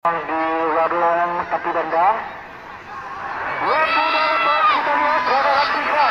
di warung Tapi Dandang. Yang sudah dapat kita lihat adalah tiga.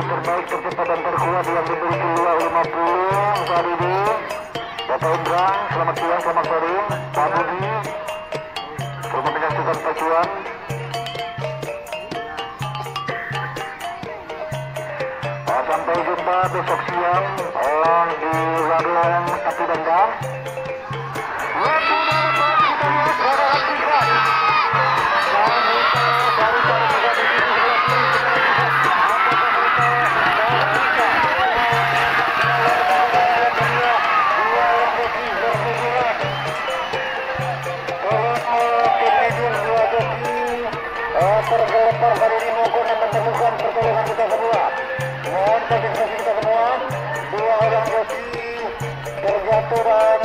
Terbaik, tercepat dan terkuat yang dimiliki 250 saat ini. Bapak Indra, selamat siang, selamat sore. Pak Budi, selamat menyaksikan pacuan. Sampai jumpa besok siang di warung Tapi Dandang. Tergelepar hari ini maupun menemukan pertolongan kita semua. Mohon konsentrasi kita semua. Dua orang joki terjatuh dan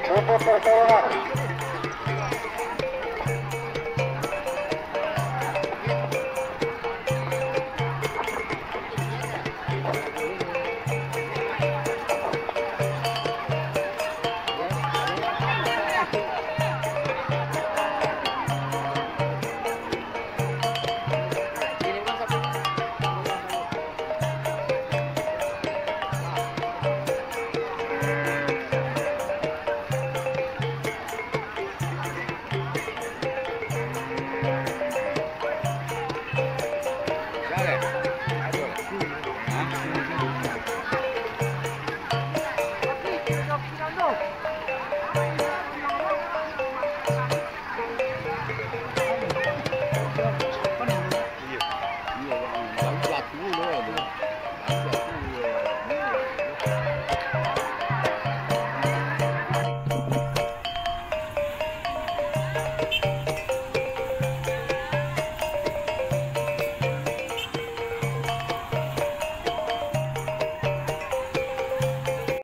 butuh pertolongan.